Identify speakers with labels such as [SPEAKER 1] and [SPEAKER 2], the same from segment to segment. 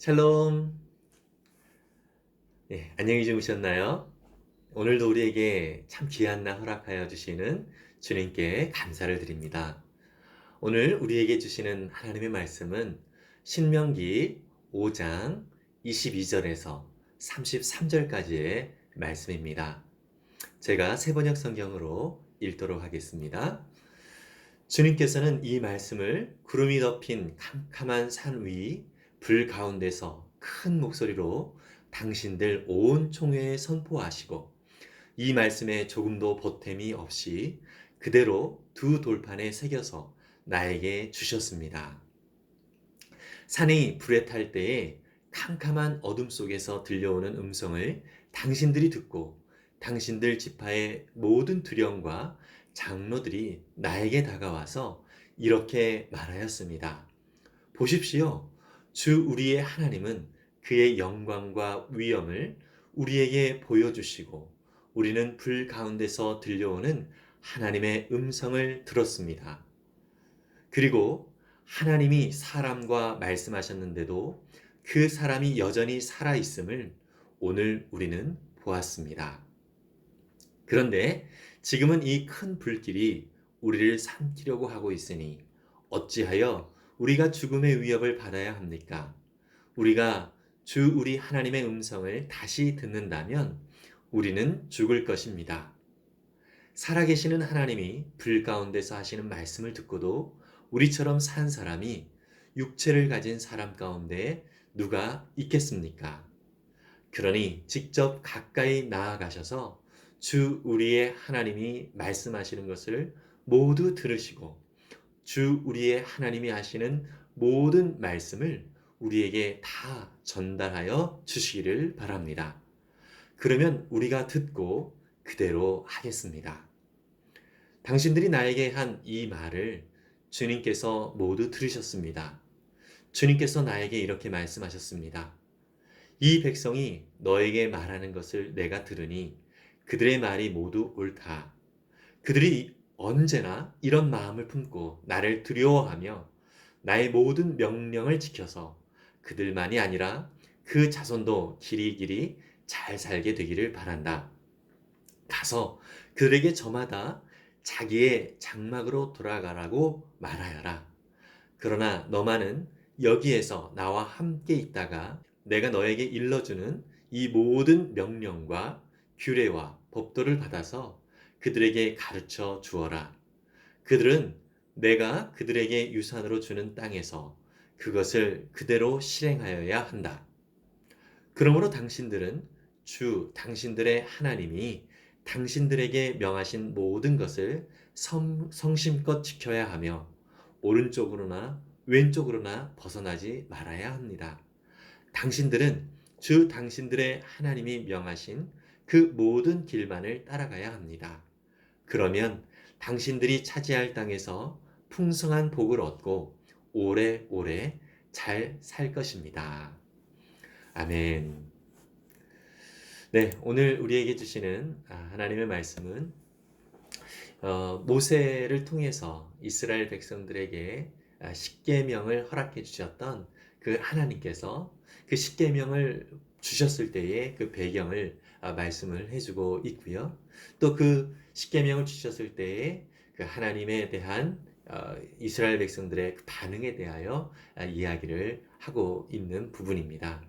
[SPEAKER 1] 샬롬. 안녕히 주무셨나요? 오늘도 우리에게 참 귀한 날 허락하여 주시는 주님께 감사를 드립니다. 오늘 우리에게 주시는 하나님의 말씀은 신명기 5장 22절에서 33절까지의 말씀입니다. 제가 세번역 성경으로 읽도록 하겠습니다. 주님께서는 이 말씀을 구름이 덮인 캄캄한 산 위 불 가운데서 큰 목소리로 당신들 온 총회에 선포하시고 이 말씀에 조금도 보탬이 없이 그대로 두 돌판에 새겨서 나에게 주셨습니다. 산이 불에 탈 때에 캄캄한 어둠 속에서 들려오는 음성을 당신들이 듣고 당신들 지파의 모든 두령과 장로들이 나에게 다가와서 이렇게 말하였습니다. 보십시오. 주 우리의 하나님은 그의 영광과 위엄을 우리에게 보여주시고 우리는 불 가운데서 들려오는 하나님의 음성을 들었습니다. 그리고 하나님이 사람과 말씀하셨는데도 그 사람이 여전히 살아있음을 오늘 우리는 보았습니다. 그런데 지금은 이 큰 불길이 우리를 삼키려고 하고 있으니 어찌하여 우리가 죽음의 위협을 받아야 합니까? 우리가 주 우리 하나님의 음성을 다시 듣는다면 우리는 죽을 것입니다. 살아계시는 하나님이 불 가운데서 하시는 말씀을 듣고도 우리처럼 산 사람이 육체를 가진 사람 가운데 누가 있겠습니까? 그러니 직접 가까이 나아가셔서 주 우리의 하나님이 말씀하시는 것을 모두 들으시고 주 우리의 하나님이 하시는 모든 말씀을 우리에게 다 전달하여 주시기를 바랍니다. 그러면 우리가 듣고 그대로 하겠습니다. 당신들이 나에게 한 이 말을 주님께서 모두 들으셨습니다. 주님께서 나에게 이렇게 말씀하셨습니다. 이 백성이 너에게 말하는 것을 내가 들으니 그들의 말이 모두 옳다. 그들이 언제나 이런 마음을 품고 나를 두려워하며 나의 모든 명령을 지켜서 그들만이 아니라 그 자손도 길이길이 잘 살게 되기를 바란다. 가서 그들에게 저마다 자기의 장막으로 돌아가라고 말하여라. 그러나 너만은 여기에서 나와 함께 있다가 내가 너에게 일러주는 이 모든 명령과 규례와 법도를 받아서 그들에게 가르쳐 주어라. 그들은 내가 그들에게 유산으로 주는 땅에서 그것을 그대로 실행하여야 한다. 그러므로 당신들은 주 당신들의 하나님이 당신들에게 명하신 모든 것을 성심껏 지켜야 하며 오른쪽으로나 왼쪽으로나 벗어나지 말아야 합니다. 당신들은 주 당신들의 하나님이 명하신 그 모든 길만을 따라가야 합니다. 그러면 당신들이 차지할 땅에서 풍성한 복을 얻고 오래오래 잘 살 것입니다. 아멘. 네, 오늘 우리에게 주시는 하나님의 말씀은 모세를 통해서 이스라엘 백성들에게 십계명을 허락해 주셨던 그 하나님께서 그 십계명을 주셨을 때의 그 배경을 말씀을 해주고 있고요. 또 그 십계명을 주셨을 때의 그 하나님에 대한 이스라엘 백성들의 그 반응에 대하여 이야기를 하고 있는 부분입니다.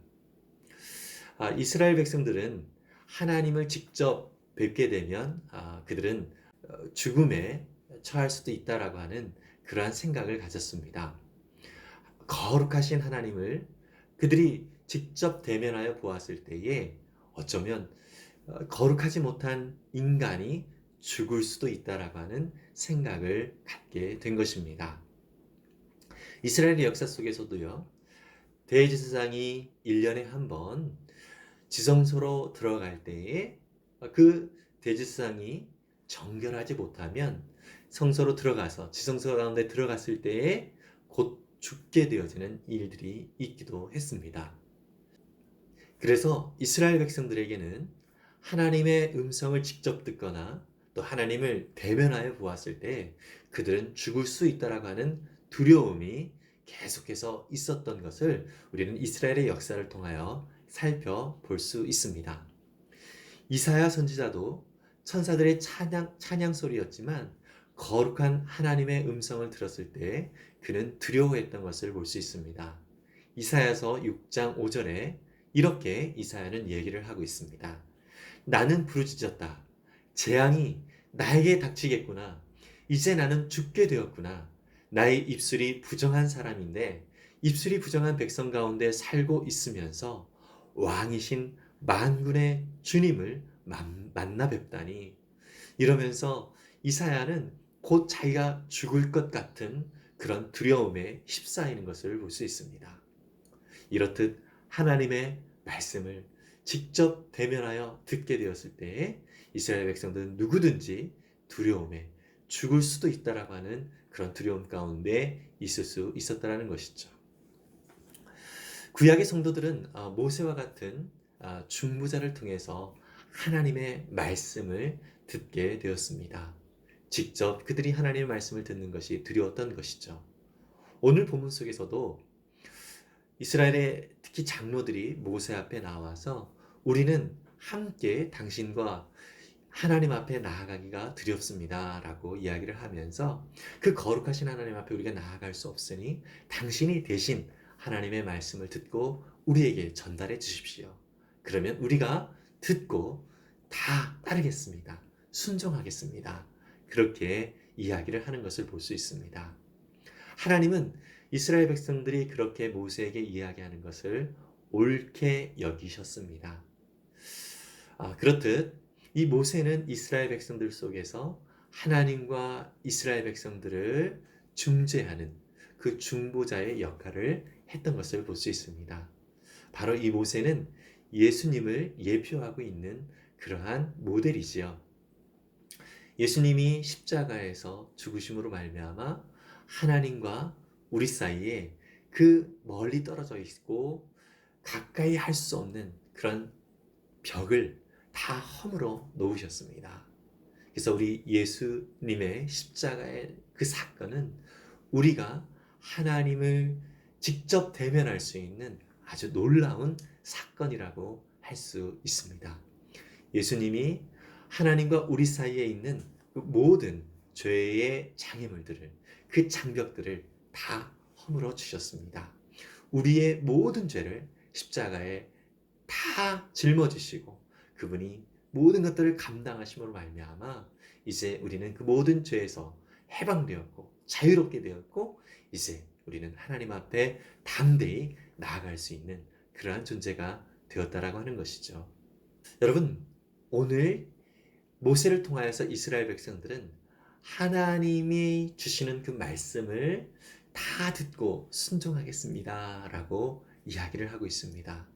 [SPEAKER 1] 이스라엘 백성들은 하나님을 직접 뵙게 되면 그들은 죽음에 처할 수도 있다라고 하는 그러한 생각을 가졌습니다. 거룩하신 하나님을 그들이 직접 대면하여 보았을 때에 어쩌면 거룩하지 못한 인간이 죽을 수도 있다라고 하는 생각을 갖게 된 것입니다. 이스라엘의 역사 속에서도요, 대제사장이 1년에 한 번 지성소로 들어갈 때에 그 대제사장이 정결하지 못하면 성소로 들어가서 지성소 가운데 들어갔을 때에 곧 죽게 되어지는 일들이 있기도 했습니다. 그래서 이스라엘 백성들에게는 하나님의 음성을 직접 듣거나 또 하나님을 대면하여 보았을 때 그들은 죽을 수 있다라고 하는 두려움이 계속해서 있었던 것을 우리는 이스라엘의 역사를 통하여 살펴볼 수 있습니다. 이사야 선지자도 천사들의 찬양 소리였지만 거룩한 하나님의 음성을 들었을 때 그는 두려워했던 것을 볼 수 있습니다. 이사야서 6장 5절에 이렇게 이사야는 얘기를 하고 있습니다. 나는 부르짖었다. 재앙이 나에게 닥치겠구나. 이제 나는 죽게 되었구나. 나의 입술이 부정한 사람인데 입술이 부정한 백성 가운데 살고 있으면서 왕이신 만군의 주님을 만나 뵙다니. 이러면서 이사야는 곧 자기가 죽을 것 같은 그런 두려움에 휩싸이는 것을 볼 수 있습니다. 이렇듯 하나님의 말씀을 직접 대면하여 듣게 되었을 때에 이스라엘 백성들은 누구든지 두려움에 죽을 수도 있다라고 하는 그런 두려움 가운데 있을 수 있었다라는 것이죠. 구약의 성도들은 모세와 같은 중보자를 통해서 하나님의 말씀을 듣게 되었습니다. 직접 그들이 하나님의 말씀을 듣는 것이 두려웠던 것이죠. 오늘 본문 속에서도 이스라엘의 특히 장로들이 모세 앞에 나와서 우리는 함께 당신과 하나님 앞에 나아가기가 두렵습니다 라고 이야기를 하면서 그 거룩하신 하나님 앞에 우리가 나아갈 수 없으니 당신이 대신 하나님의 말씀을 듣고 우리에게 전달해 주십시오. 그러면 우리가 듣고 다 따르겠습니다. 순종하겠습니다. 그렇게 이야기를 하는 것을 볼 수 있습니다. 하나님은 이스라엘 백성들이 그렇게 모세에게 이야기하는 것을 옳게 여기셨습니다. 그렇듯 이 모세는 이스라엘 백성들 속에서 하나님과 이스라엘 백성들을 중재하는 그 중보자의 역할을 했던 것을 볼 수 있습니다. 바로 이 모세는 예수님을 예표하고 있는 그러한 모델이지요. 예수님이 십자가에서 죽으심으로 말미암아 하나님과 우리 사이에 그 멀리 떨어져 있고 가까이 할 수 없는 그런 벽을 다 허물어 놓으셨습니다. 그래서 우리 예수님의 십자가의 그 사건은 우리가 하나님을 직접 대면할 수 있는 아주 놀라운 사건이라고 할 수 있습니다. 예수님이 하나님과 우리 사이에 있는 그 모든 죄의 장애물들을, 그 장벽들을 다 허물어 주셨습니다. 우리의 모든 죄를 십자가에 다 짊어지시고 그분이 모든 것들을 감당하심으로 말미암아 이제 우리는 그 모든 죄에서 해방되었고 자유롭게 되었고 이제 우리는 하나님 앞에 담대히 나아갈 수 있는 그러한 존재가 되었다라고 하는 것이죠. 여러분, 오늘 모세를 통하여서 이스라엘 백성들은 하나님이 주시는 그 말씀을 다 듣고 순종하겠습니다 라고 이야기를 하고 있습니다.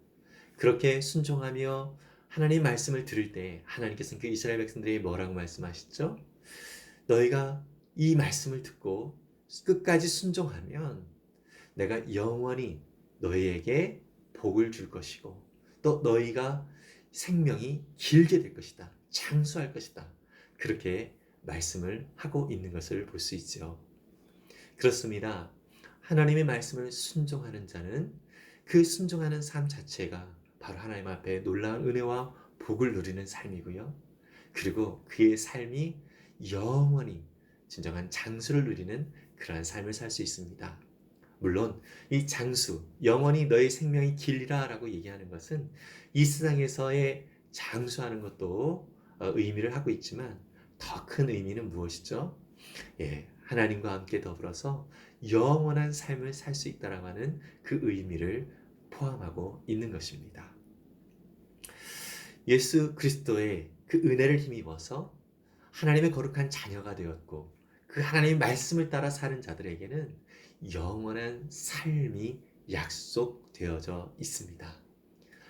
[SPEAKER 1] 그렇게 순종하며 하나님 말씀을 들을 때 하나님께서는 그 이스라엘 백성들에게 뭐라고 말씀하시죠? 너희가 이 말씀을 듣고 끝까지 순종하면 내가 영원히 너희에게 복을 줄 것이고 또 너희가 생명이 길게 될 것이다. 장수할 것이다. 그렇게 말씀을 하고 있는 것을 볼 수 있죠. 그렇습니다. 하나님의 말씀을 순종하는 자는 그 순종하는 삶 자체가 바로 하나님 앞에 놀라운 은혜와 복을 누리는 삶이고요. 그리고 그의 삶이 영원히 진정한 장수를 누리는 그러한 삶을 살 수 있습니다. 물론 이 장수, 영원히 너의 생명이 길리라 라고 얘기하는 것은 이 세상에서의 장수하는 것도 의미를 하고 있지만 더 큰 의미는 무엇이죠? 하나님과 함께 더불어서 영원한 삶을 살 수 있다라고 하는 그 의미를 포함하고 있는 것입니다. 예수 그리스도의 그 은혜를 힘입어서 하나님의 거룩한 자녀가 되었고 그 하나님의 말씀을 따라 사는 자들에게는 영원한 삶이 약속되어져 있습니다.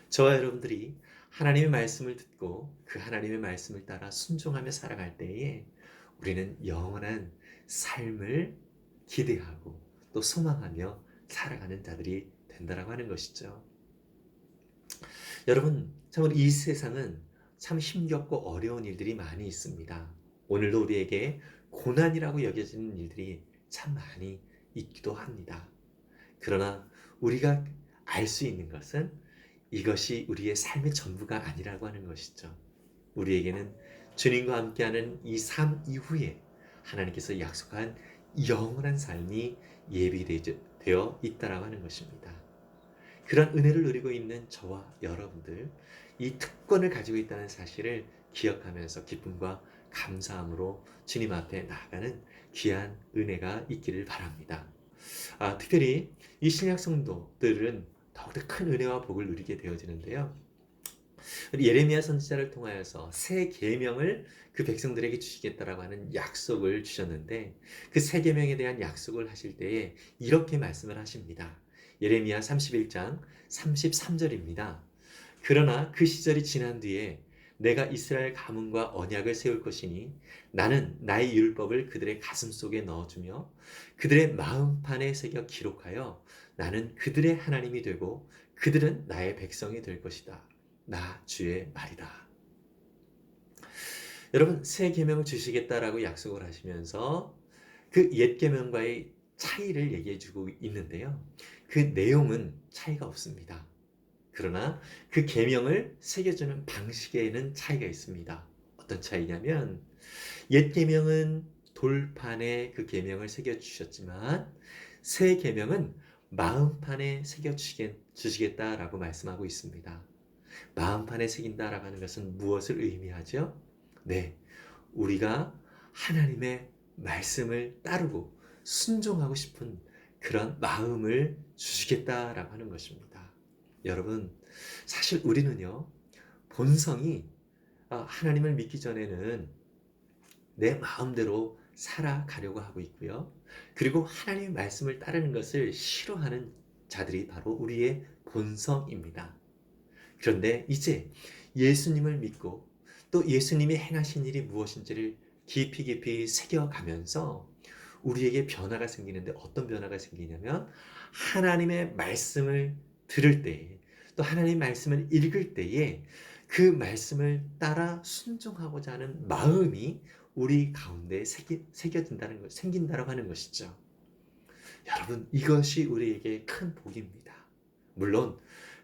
[SPEAKER 1] 저와 여러분들이 하나님의 말씀을 듣고 그 하나님의 말씀을 따라 순종하며 살아갈 때에 우리는 영원한 삶을 기대하고 또 소망하며 살아가는 자들이 된다라고 하는 것이죠. 여러분, 참으로 이 세상은 참 힘겹고 어려운 일들이 많이 있습니다. 오늘도 우리에게 고난이라고 여겨지는 일들이 참 많이 있기도 합니다. 그러나 우리가 알 수 있는 것은 이것이 우리의 삶의 전부가 아니라고 하는 것이죠. 우리에게는 주님과 함께하는 이 삶 이후에 하나님께서 약속한 영원한 삶이 예비되어 있다라고 하는 것입니다. 그런 은혜를 누리고 있는 저와 여러분들, 이 특권을 가지고 있다는 사실을 기억하면서 기쁨과 감사함으로 주님 앞에 나아가는 귀한 은혜가 있기를 바랍니다. 특별히 이 신약 성도들은 더욱더 큰 은혜와 복을 누리게 되어지는데요. 예레미야 선지자를 통하여서 새 계명을 그 백성들에게 주시겠다라고 하는 약속을 주셨는데, 그 새 계명에 대한 약속을 하실 때에 이렇게 말씀을 하십니다. 예레미야 31장 33절입니다. 그러나 그 시절이 지난 뒤에 내가 이스라엘 가문과 언약을 세울 것이니 나는 나의 율법을 그들의 가슴 속에 넣어주며 그들의 마음판에 새겨 기록하여 나는 그들의 하나님이 되고 그들은 나의 백성이 될 것이다. 나 주의 말이다. 여러분, 새 계명을 주시겠다라고 약속을 하시면서 그 옛 계명과의 차이를 얘기해 주고 있는데요. 그 내용은 차이가 없습니다. 그러나 그 계명을 새겨주는 방식에는 차이가 있습니다. 어떤 차이냐면, 옛 계명은 돌판에 그 계명을 새겨 주셨지만 새 계명은 마음판에 새겨 주시겠다라고 말씀하고 있습니다. 마음판에 새긴다라고 하는 것은 무엇을 의미하죠? 네, 우리가 하나님의 말씀을 따르고 순종하고 싶은 그런 마음을 주시겠다라고 하는 것입니다. 여러분, 사실 우리는요, 본성이 하나님을 믿기 전에는 내 마음대로 살아가려고 하고 있고요. 그리고 하나님의 말씀을 따르는 것을 싫어하는 자들이 바로 우리의 본성입니다. 그런데 이제 예수님을 믿고 또 예수님이 행하신 일이 무엇인지를 깊이 새겨가면서 우리에게 변화가 생기는데, 어떤 변화가 생기냐면 하나님의 말씀을 들을 때에, 또 하나님의 말씀을 읽을 때에 그 말씀을 따라 순종하고자 하는 마음이 우리 가운데 생긴다고 하는 것이죠. 여러분, 이것이 우리에게 큰 복입니다. 물론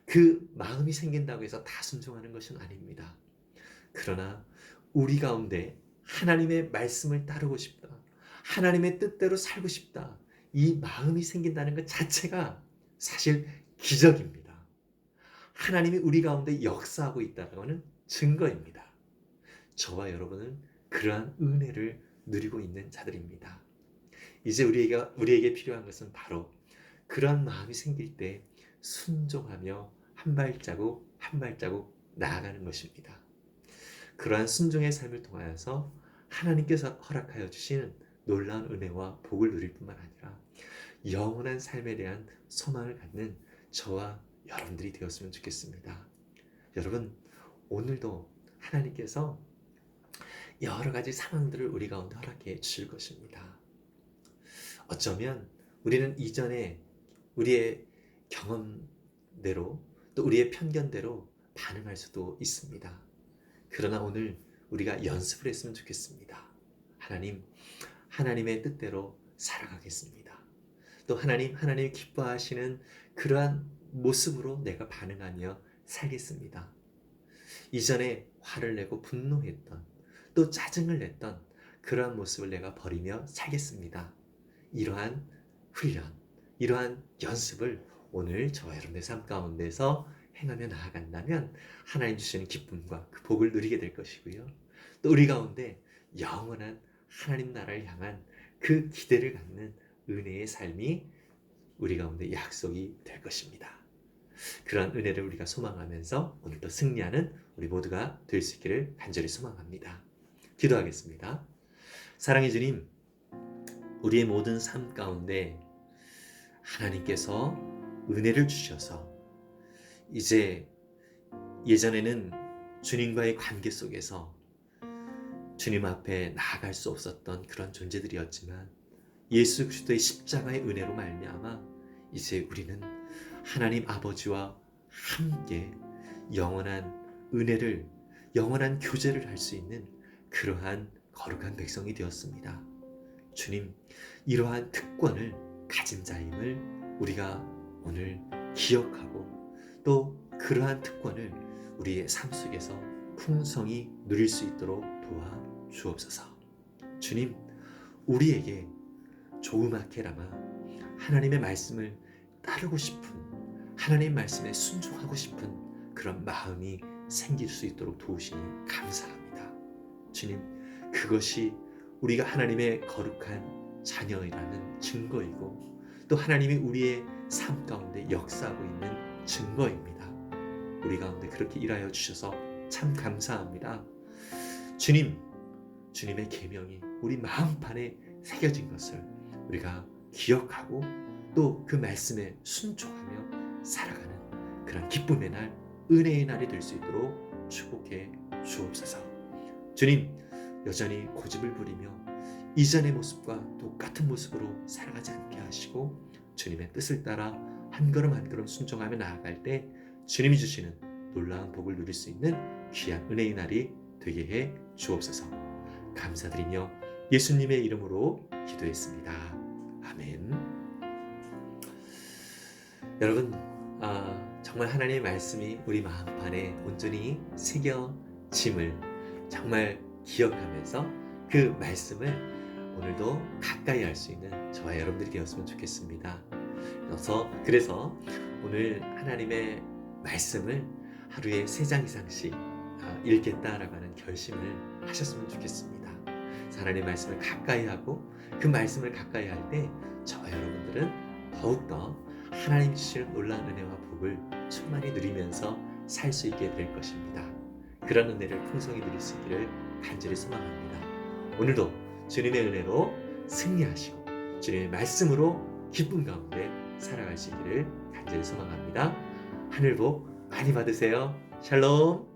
[SPEAKER 1] 그 마음이 생긴다고 해서 다 순종하는 것은 아닙니다. 그러나 우리 가운데 하나님의 말씀을 따르고 싶다, 하나님의 뜻대로 살고 싶다, 이 마음이 생긴다는 것 자체가 사실 기적입니다. 하나님이 우리 가운데 역사하고 있다는 것은 증거입니다. 저와 여러분은 그러한 은혜를 누리고 있는 자들입니다. 이제 우리에게 필요한 것은 바로 그러한 마음이 생길 때 순종하며 한 발자국 한 발자국 나아가는 것입니다. 그러한 순종의 삶을 통하여서 하나님께서 허락하여 주시는 놀라운 은혜와 복을 누릴 뿐만 아니라 영원한 삶에 대한 소망을 갖는 저와 여러분들이 되었으면 좋겠습니다. 여러분, 오늘도 하나님께서 여러 가지 상황들을 우리 가운데 허락해 주실 것입니다. 어쩌면 우리는 이전에 우리의 경험대로 또 우리의 편견대로 반응할 수도 있습니다. 그러나 오늘 우리가 연습을 했으면 좋겠습니다. 하나님의 뜻대로 살아가겠습니다. 또 하나님이 기뻐하시는 그러한 모습으로 내가 반응하며 살겠습니다. 이전에 화를 내고 분노했던, 또 짜증을 냈던 그러한 모습을 내가 버리며 살겠습니다. 이러한 훈련, 이러한 연습을 오늘 저와 여러분의 삶 가운데서 행하며 나아간다면 하나님 주시는 기쁨과 그 복을 누리게 될 것이고요. 또 우리 가운데 영원한 하나님 나라를 향한 그 기대를 갖는 은혜의 삶이 우리 가운데 약속이 될 것입니다. 그러한 은혜를 우리가 소망하면서 오늘도 승리하는 우리 모두가 될 수 있기를 간절히 소망합니다. 기도하겠습니다. 사랑의 주님, 우리의 모든 삶 가운데 하나님께서 은혜를 주셔서 이제 예전에는 주님과의 관계 속에서 주님 앞에 나아갈 수 없었던 그런 존재들이었지만 예수 그리스도의 십자가의 은혜로 말미암아 이제 우리는 하나님 아버지와 함께 영원한 은혜를, 영원한 교제를 할 수 있는 그러한 거룩한 백성이 되었습니다. 주님, 이러한 특권을 가진 자임을 우리가 오늘 기억하고 또 그러한 특권을 우리의 삶 속에서 풍성히 누릴 수 있도록 도와 주옵소서. 주님, 우리에게 조그맣게나마 하나님의 말씀을 따르고 싶은, 하나님의 말씀에 순종하고 싶은 그런 마음이 생길 수 있도록 도우시니 감사합니다. 주님, 그것이 우리가 하나님의 거룩한 자녀이라는 증거이고 또 하나님이 우리의 삶 가운데 역사하고 있는 증거입니다. 우리 가운데 그렇게 일하여 주셔서 참 감사합니다. 주님, 주님의 계명이 우리 마음판에 새겨진 것을 우리가 기억하고 또 그 말씀에 순종하며 살아가는 그런 기쁨의 날, 은혜의 날이 될 수 있도록 축복해 주옵소서. 주님, 여전히 고집을 부리며 이전의 모습과 똑같은 모습으로 살아가지 않게 하시고 주님의 뜻을 따라 한 걸음 한 걸음 순종하며 나아갈 때 주님이 주시는 놀라운 복을 누릴 수 있는 귀한 은혜의 날이 되게 해 주옵소서. 감사드리며 예수님의 이름으로 기도했습니다. 아멘. 여러분, 정말 하나님의 말씀이 우리 마음판에 온전히 새겨짐을 정말 기억하면서 그 말씀을 오늘도 가까이 할 수 있는 저와 여러분들이 되었으면 좋겠습니다. 그래서 오늘 하나님의 말씀을 하루에 3장 이상씩 읽겠다라고 하는 결심을 하셨으면 좋겠습니다. 하나님의 말씀을 가까이 하고 그 말씀을 가까이 할 때 저와 여러분들은 더욱더 하나님 주시는 놀라운 은혜와 복을 충만히 누리면서 살 수 있게 될 것입니다. 그런 은혜를 풍성히 누릴 수 있기를 간절히 소망합니다. 오늘도 주님의 은혜로 승리하시고 주님의 말씀으로 기쁨 가운데 살아갈 수 있기를 간절히 소망합니다. 하늘 복 많이 받으세요. 샬롬.